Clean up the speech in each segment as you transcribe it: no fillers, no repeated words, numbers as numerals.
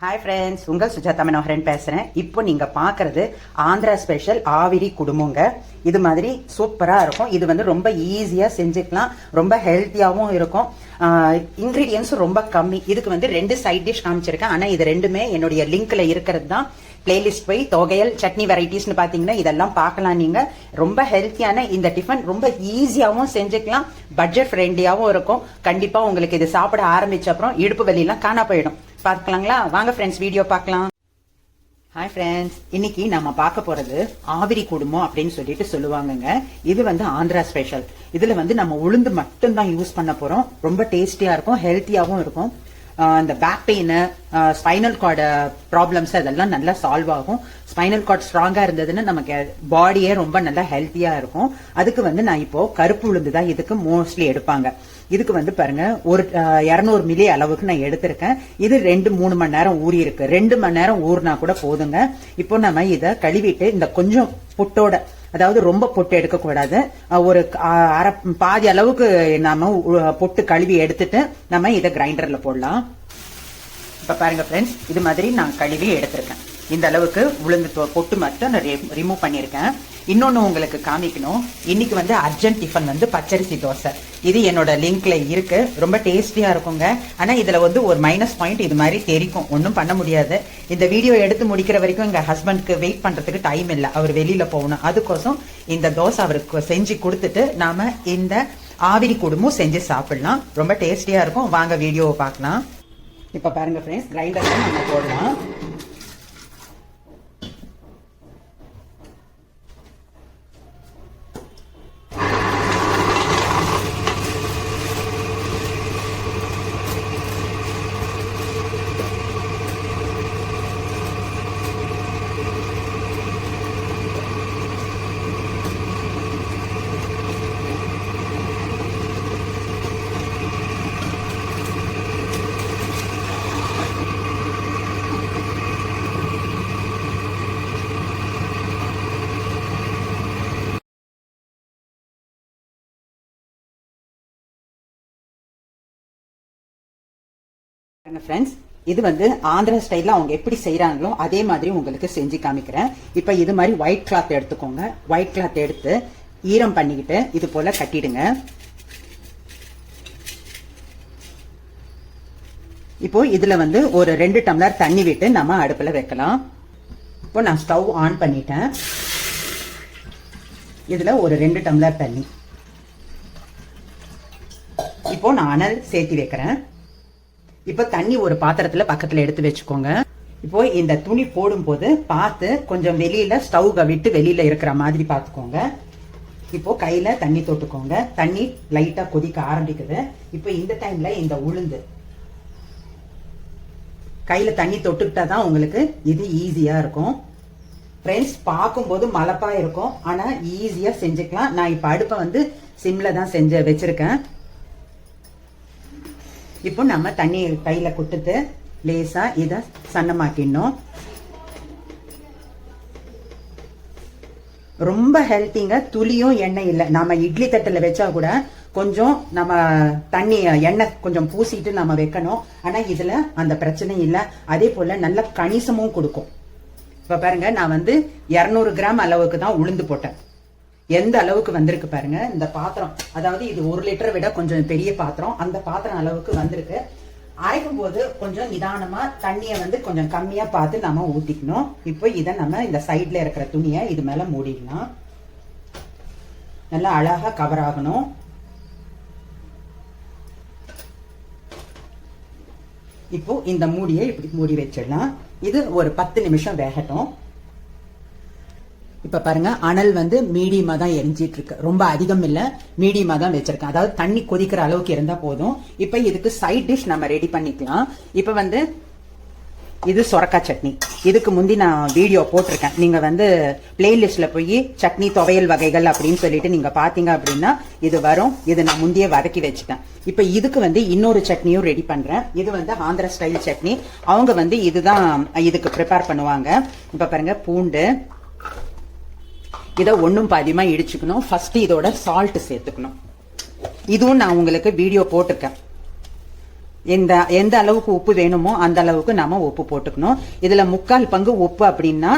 Hi friends, உங்கள் சுஜாதா மனோகரன் பேசுகிறேன். இப்போ நீங்கள் பார்க்குறது ஆந்திரா ஸ்பெஷல் ஆவிரி குடும்பங்க. இது மாதிரி சூப்பராக இருக்கும். இது வந்து ரொம்ப ஈஸியாக செஞ்சுக்கலாம், ரொம்ப ஹெல்த்தியாகவும் இருக்கும். இன்க்ரீடியன்ஸும் ரொம்ப கம்மி. இதுக்கு வந்து 2 சைட் டிஷ் காமிச்சிருக்கேன். ஆனால் இது ரெண்டுமே என்னுடைய லிங்க்ல இருக்கிறது தான். பிளேலிஸ்ட் போய் தொகையல் சட்னி வெரைட்டிஸ்னு பார்த்தீங்கன்னா இதெல்லாம் பார்க்கலாம். நீங்கள் ரொம்ப ஹெல்த்தியான இந்த டிஃபன் ரொம்ப ஈஸியாகவும் செஞ்சுக்கலாம், பட்ஜெட் ஃப்ரெண்ட்லியாகவும் இருக்கும். கண்டிப்பாக உங்களுக்கு இது சாப்பிட ஆரம்பிச்ச அப்புறம் இடுப்பு வலியெல்லாம் காணா போயிடும். பார்க்கலாங்களா? வாங்க ஃப்ரெண்ட்ஸ், வீடியோ பார்க்கலாம். ஹாய் ஃப்ரெண்ட்ஸ், இன்னைக்கு நம்ம பார்க்க போறது ஆவிரி குடும்பம் அப்படின்னு சொல்லிட்டு சொல்லுவாங்கங்க. இது வந்து ஆந்திரா ஸ்பெஷல். இதுல வந்து நம்ம உளுந்து மட்டும் தான் யூஸ் பண்ண போறோம். ரொம்ப டேஸ்டியா இருக்கும், ஹெல்த்தியாகவும் இருக்கும். இந்த back pain, spinal cord problems அதெல்லாம் நல்லா சால்வ் ஆகும். ஸ்பைனல் கார்டு ஸ்ட்ராங்கா இருந்ததுன்னா நமக்கு பாடியே ரொம்ப நல்லா ஹெல்த்தியா இருக்கும். அதுக்கு வந்து நான் இப்போ கருப்பு உளுந்து தான் இதுக்கு மோஸ்ட்லி எடுப்பாங்க. இதுக்கு வந்து பாருங்க, ஒரு 200 மில்லி அளவுக்கு நான் எடுத்திருக்கேன். இது 2-3 மணி நேரம் ஊறி இருக்கு. 2 மணி நேரம் ஊறினா கூட போதுங்க. இப்போ நம்ம இதை கழுவிட்டு இந்த கொஞ்சம் புட்டோட, அதாவது ரொம்ப பொட்டு எடுக்க கூடாது, ஒரு பாதி அளவுக்கு நாம பொட்டு கழுவி எடுத்துட்டு நம்ம இதை கிரைண்டர்ல போடலாம். இப்ப பாருங்க ஃப்ரெண்ட்ஸ், இது மாதிரி நான் கழுவி எடுத்திருக்கேன். இந்த அளவுக்கு உளுந்து பொட்டு மட்டும் நான் ரிமூவ் பண்ணியிருக்கேன். இன்னொன்னு உங்களுக்கு காமிக்கணும். இன்னைக்கு வந்து அர்ஜென்ட் டிஃபன் வந்து பச்சரிசி தோசை. இது என்னோட லிங்க்ல இருக்கு. ரொம்ப டேஸ்டியா இருக்குங்க. ஆனா இதுல வந்து ஒரு மைனஸ் பாயிண்ட் இது மாதிரி தெரிக்கும். ஒன்றும் பண்ண முடியாது. இந்த வீடியோ எடுத்து முடிக்கிற வரைக்கும் எங்க ஹஸ்பண்ட்க்கு வெயிட் பண்றதுக்கு டைம் இல்லை. அவர் வெளியில போகணும். அதுக்கோசம் இந்த தோசை அவருக்கு செஞ்சு கொடுத்துட்டு நாம இந்த ஆவிரி குடும்பம் செஞ்சு சாப்பிடலாம். ரொம்ப டேஸ்டியா இருக்கும். வாங்க வீடியோவை பார்க்கலாம். இப்ப பாருங்க ஃப்ரெண்ட்ஸ், கிரைண்டர்ல நம்ம போடலாம். ஃப்ரெண்ட்ஸ், இது வந்து ஆந்திரா ஸ்டைல்ல அவங்க எப்படி செய்யறாங்களோ அதே மாதிரி உங்களுக்கு செஞ்சு காமிக்கிறேன். இப்ப இது மாதிரி ஒயிட் கிளாத் எடுத்துக்கோங்க. ஒயிட் கிளாத் எடுத்து ஈரம் பண்ணிக்கிட்டு இது போல கட்டிடுங்க. இப்போ இதுல வந்து ஒரு 2 டம்ளர் தண்ணி விட்டு நம்ம அடுப்புல வைக்கலாம். இப்போ நான் ஸ்டவ் ஆன் பண்ணிட்டேன். இதுல ஒரு 2 டம்ளர் தண்ணி. இப்போ நான் அனல் சேர்த்து வைக்கிறேன். இப்போ தண்ணி ஒரு பாத்திரத்துல பக்கத்துல எடுத்து வச்சுக்கோங்க. இப்போ இந்த துணி போடும் போது பார்த்து கொஞ்சம் வெளியில ஸ்டவ் விட்டு வெளியில இருக்கிற மாதிரி பார்த்துக்கோங்க. இப்போ கையில தண்ணி தொட்டுக்கோங்க. தண்ணி லைட்டா கொதிக்க ஆரம்பிக்குது. இப்போ இந்த டைம்ல இந்த உளுந்து கையில தண்ணி தொட்டுக்கிட்டா தான் உங்களுக்கு இது ஈஸியா இருக்கும். ஃப்ரெண்ட்ஸ், பார்க்கும்போது மலப்பா இருக்கும், ஆனா ஈஸியா செஞ்சுக்கலாம். நான் இப்ப அடுப்பை வந்து சிம்ல தான் வச்சிருக்கேன். இப்போ நம்ம தண்ணி கையில குட்டுட்டு லேசா இத சன்னமாக்கிடணும். ரொம்ப ஹெல்த்திங்க. துளியும் எண்ணெய் இல்லை. நம்ம இட்லி தட்டுல வச்சா கூட கொஞ்சம் நம்ம தண்ணி எண்ணெய் கொஞ்சம் பூசிட்டு நம்ம வைக்கணும். ஆனா இதுல அந்த பிரச்சனை இல்லை. அதே போல நல்ல கணிசமும் கொடுக்கும். இப்ப பாருங்க, நான் வந்து 200 கிராம் அளவுக்கு தான் உளுந்து போட்டேன். எந்த அளவுக்கு வந்திருக்கு பாருங்க இந்த பாத்திரம். அதாவது இது 1 லிட்டர் விட கொஞ்சம் பெரிய பாத்திரம். அந்த பாத்திரம் அளவுக்கு வந்திருக்கு. அரைக்கும் போது கொஞ்சம் நிதானமா தண்ணியை வந்து கொஞ்சம் கம்மியா பார்த்து நம்ம ஊத்திக்கணும். இப்போ இதை நம்ம இந்த சைட்ல இருக்கிற துணியை இது மேல மூடிடலாம். நல்லா அழகா கவர் ஆகணும். இப்போ இந்த மூடியை இப்படி மூடி வச்சிடலாம். இது ஒரு 10 நிமிஷம் வேகட்டும். இப்ப பாருங்க, அனல் வந்து மீடியமா தான் எரிஞ்சிட்டு இருக்கு. ரொம்ப அதிகம் இல்ல, மீடியமா தான் வச்சிருக்கேன். அதாவது தண்ணி கொதிக்கிற அளவுக்கு இருந்தா போதும். இப்ப இதுக்கு சைட் டிஷ் நம்ம ரெடி பண்ணிக்கலாம். இப்ப வந்து இது சொரக்காய் சட்னி. இதுக்கு முந்தி நான் வீடியோ போட்டிருக்கேன். நீங்க வந்து பிளேலிஸ்ட்ல போய் சட்னி துவையல் வகைகள் அப்படின்னு சொல்லிட்டு நீங்க பாத்தீங்க அப்படின்னா இது வரும். இது நான் முந்தைய வதக்கி வச்சுட்டேன். இப்ப இதுக்கு வந்து இன்னொரு சட்னியும் ரெடி பண்றேன். இது வந்து ஆந்திரா ஸ்டைல் சட்னி. அவங்க வந்து இதுதான் இதுக்கு ப்ரிப்பேர் பண்ணுவாங்க. இப்ப பாருங்க, பூண்டு இதை ஒன்றும் பாதியமா இடிச்சுக்கணும். ஃபர்ஸ்ட் இதோட சால்ட் சேர்த்துக்கணும். இதுவும் நான் உங்களுக்கு வீடியோ போட்டிருக்கேன். எந்த அளவுக்கு உப்பு வேணுமோ அந்த அளவுக்கு நாம உப்பு போட்டுக்கணும். இதுல 3/4 பங்கு உப்பு அப்படின்னா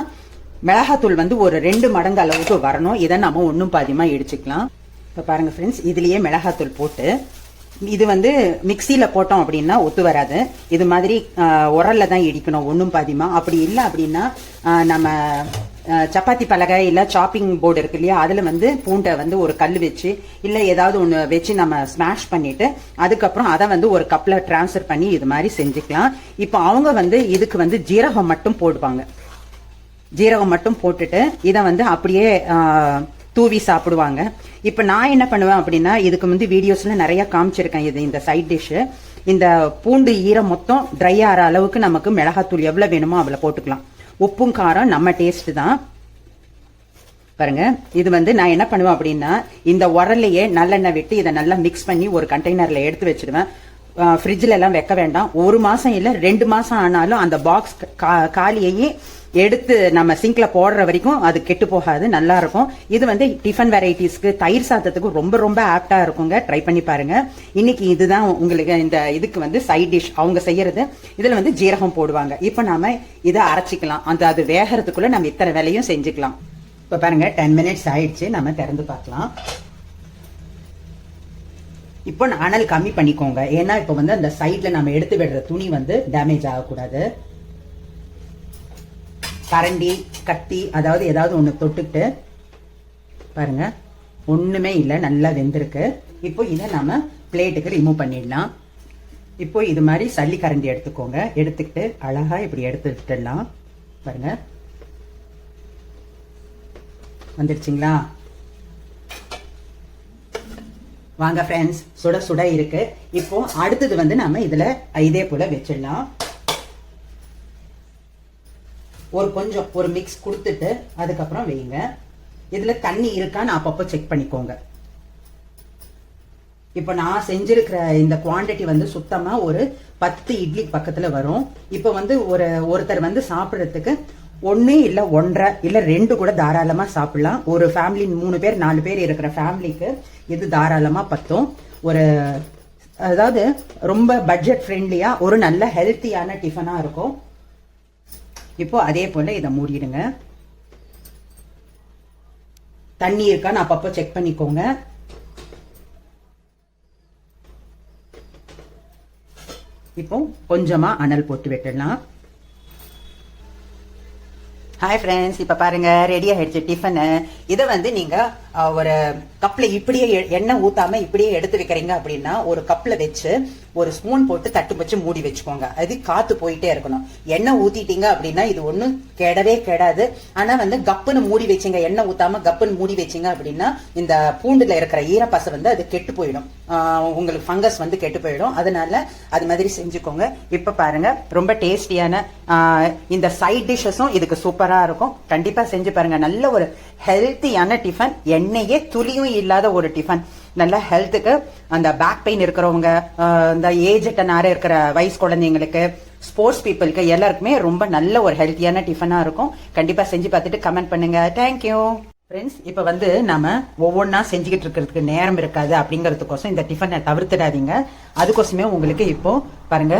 மிளகாத்தூள் வந்து ஒரு 2 மடங்கு அளவுக்கு வரணும். இதை நம்ம ஒன்றும் பாதியமா இடிச்சுக்கலாம். இப்போ பாருங்க ஃப்ரெண்ட்ஸ், இதுலயே மிளகாத்தூள் போட்டு இது வந்து மிக்சியில போட்டோம் அப்படின்னா ஒத்து வராது. இது மாதிரி உரல்ல தான் இடிக்கணும் ஒன்றும் பாதியமா. அப்படி இல்லை அப்படின்னா நம்ம சப்பாத்தி பலகை இல்லை சாப்பிங் போர்டு இருக்கு இல்லையா, அதுல வந்து பூண்டை வந்து ஒரு கல் வச்சு இல்லை ஏதாவது ஒன்று வச்சு நம்ம ஸ்மாஷ் பண்ணிட்டு அதுக்கப்புறம் அதை வந்து ஒரு கப்ல டிரான்ஸ்ஃபர் பண்ணி இது மாதிரி செஞ்சுக்கலாம். இப்போ அவங்க வந்து இதுக்கு வந்து ஜீரகம் மட்டும் போடுவாங்க. ஜீரகம் மட்டும் போட்டுட்டு இதை வந்து அப்படியே தூவி சாப்பிடுவாங்க. இப்போ நான் என்ன பண்ணுவேன் அப்படின்னா, இதுக்கு வந்து வீடியோஸ்ல நிறைய காமிச்சிருக்கேன். இது இந்த சைட் டிஷ், இந்த பூண்டு ஈரம் மொத்தம் ட்ரை ஆகிற அளவுக்கு நமக்கு மிளகாத்தூள் எவ்வளவு வேணுமோ அவ்வளவு போட்டுக்கலாம். உப்பும் காரம் நம்ம டேஸ்ட் தான். பாருங்க, இது வந்து நான் என்ன பண்ணுவேன் அப்படின்னா, இந்த உரல்லையே நல்லெண்ணெய் விட்டு இதை நல்லா மிக்ஸ் பண்ணி ஒரு கண்டெய்னர்ல எடுத்து வச்சிடுவேன். ஃப்ரிட்ஜில் எல்லாம் வைக்க வேண்டாம். 1 மாசம் இல்லை 2 மாசம் ஆனாலும் அந்த பாக்ஸ் காலியையே எடுத்து நம்ம சிங்க்ல போடுற வரைக்கும் அது கெட்டு போகாது, நல்லா இருக்கும். இது வந்து டிஃபன் வெரைட்டிஸ்க்கு, தயிர் சாதத்துக்கு ரொம்ப ரொம்ப ஆப்டா இருக்குங்க. ட்ரை பண்ணி பாருங்க. இன்னைக்கு இதுதான் உங்களுக்கு இந்த இதுக்கு வந்து சைட் டிஷ் அவங்க செய்யறது. இதுல வந்து ஜீரகம் போடுவாங்க. இப்ப நாம இதை அரைச்சிக்கலாம். அது வேகறதுக்குள்ள நம்ம இத்தனை வேலையும் செஞ்சுக்கலாம். இப்ப பாருங்க 10 மினிட்ஸ் ஆயிடுச்சு. நம்ம திறந்து பார்க்கலாம். இப்போ அனல் கம்மி பண்ணிக்கோங்க. ஏன்னா இப்ப வந்து அந்த சைட்ல நம்ம எடுத்து விடுற துணி வந்து டேமேஜ் ஆகக்கூடாது. கரண்டி கத்தி அதாவது ஏதாவது ஒன்று தொட்டுக்கிட்டு பாருங்க, ஒண்ணுமே இல்லை, நல்லா வெந்திருக்கு. இப்போ இதை நம்ம பிளேட்டுக்கு ரிமூவ் பண்ணிடலாம். இப்போ இது மாதிரி சல்லி கரண்டி எடுத்துக்கோங்க. எடுத்துக்கிட்டு அழகா இப்படி எடுத்துடலாம். பாருங்க, வந்துருச்சுங்களா? வாங்க ஃப்ரெண்ட்ஸ், சுட சுட இருக்கு. இப்போ அடுத்தது வந்து நம்ம இதுல இதே போல வச்சிடலாம். ஒரு மிக்ஸ் கொடுத்துட்டு அதுக்கப்புறம் வைங்க. இதுல தண்ணி இருக்கான்னு அப்பப்போ செக் பண்ணிக்கோங்க. இப்ப நான் செஞ்சிருக்கிற இந்த குவாண்டிட்டி வந்து சுத்தமா ஒரு 10 இட்லி பக்கத்துல வரும். இப்ப வந்து ஒருத்தர் வந்து சாப்பிடறதுக்கு 1 இல்ல 1.5 இல்ல 2 கூட தாராளமா சாப்பிடலாம். ஒரு ஃபேமிலி 3 பேர் 4 பேர் இருக்கிற ஃபேமிலிக்கு இது தாராளமா பத்தும். அதாவது ரொம்ப பட்ஜெட் ஃப்ரெண்ட்லியா ஒரு நல்ல ஹெல்த்தியான டிஃபனா இருக்கும். இப்போ அதே போல இதை மூடிடுங்க. தண்ணி இருக்கான்னு அப்பப்போ செக் பண்ணிக்கோங்க. இப்போ கொஞ்சமா அனல் போட்டு விட்டுடலாம். ஹாய் ஃப்ரெண்ட்ஸ், இப்ப பாருங்க ரெடி ஆயிடுச்சு டிஃபனு. இதை வந்து நீங்க ஒரு கப்ல இப்படியே எண்ணெய் ஊத்தாம இப்படியே எடுத்து வைக்கிறீங்க அப்படின்னா ஒரு கப்ல வச்சு ஒரு ஸ்பூன் போட்டு தட்டு வச்சு மூடி வச்சுக்கோங்க. அது காத்து போயிட்டே இருக்கணும். எண்ணெய் ஊத்திட்டீங்க அப்படின்னா இது ஒண்ணும் கெடவே கெடாது. ஆனா வந்து கப்புன்னு மூடி வச்சிங்க, எண்ணெய் ஊத்தாம கப்புன்னு மூடி வச்சிங்க அப்படின்னா இந்த பூண்டுல இருக்கிற ஈரப்பசை வந்து அது கெட்டு போயிடும். உங்களுக்கு ஃபங்கஸ் வந்து கெட்டு போயிடும். அதனால அது மாதிரி செஞ்சுக்கோங்க. இப்ப பாருங்க, ரொம்ப டேஸ்டியான இந்த சைட் டிஷ்ஷஸும் இதுக்கு சூப்பரா இருக்கும். கண்டிப்பா செஞ்சு பாருங்க. நல்ல ஒரு ஹெல்த்தியான டிஃபன், எண்ணெயே துளியும் இல்லாத ஒரு டிஃபன். நல்ல ஹெல்த்துக்கு, அந்த பேக் பெயின் இருக்கிறவங்க, இந்த ஏஜ் நேரம் இருக்கிற வயசு குழந்தைங்களுக்கு, ஸ்போர்ட்ஸ் பீப்புளுக்கு எல்லாருக்குமே ரொம்ப நல்ல ஒரு ஹெல்த்தியான டிஃபனா இருக்கும். கண்டிப்பா செஞ்சு பார்த்துட்டு கமெண்ட் பண்ணுங்க. Thank you friends. இப்ப வந்து நம்ம ஒவ்வொன்னா செஞ்சுக்கிட்டு இருக்கிறதுக்கு நேரம் இருக்காது அப்படிங்கறதுக்கோசம் இந்த டிஃபனை தவிர்த்துடாதீங்க. அதுக்கோசமே உங்களுக்கு இப்போ பாருங்க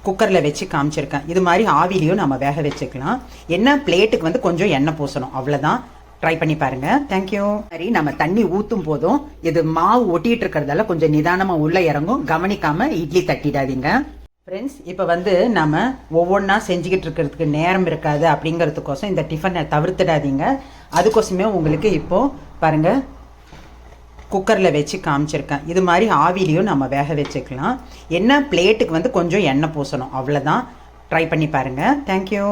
குக்கர்ல வச்சு காமிச்சிருக்கேன். இது மாதிரி ஆவிலையும் நம்ம வேக வச்சுக்கலாம். என்ன பிளேட்டுக்கு வந்து கொஞ்சம் எண்ணெய் பூசணும், அவ்வளவுதான். ட்ரை பண்ணி பாருங்க. தேங்க்யூ. சரி, நம்ம தண்ணி ஊத்தும் போதும் இது மாவு ஒட்டிட்டு இருக்கிறதால கொஞ்சம் நிதானமா உள்ள இறங்கும். கவனிக்காம இட்லி தட்டிடாதீங்க ஃப்ரெண்ட்ஸ். இப்ப வந்து நம்ம ஒவ்வொன்னா செஞ்சுக்கிட்டு இருக்கிறதுக்கு நேரம் இருக்காது அப்படிங்கறதுக்கோசம் இந்த டிஃபனை தவிர்த்துடாதீங்க. அதுக்கோசமே உங்களுக்கு இப்போ பாருங்க குக்கர்ல வச்சு காமிச்சிருக்கேன். இது மாதிரி ஆவிலையும் நம்ம வேக வச்சுக்கலாம். என்ன பிளேட்டுக்கு வந்து கொஞ்சம் எண்ணெய் பூசணும், அவ்வளவுதான். ட்ரை பண்ணி பாருங்க. தேங்க்யூ.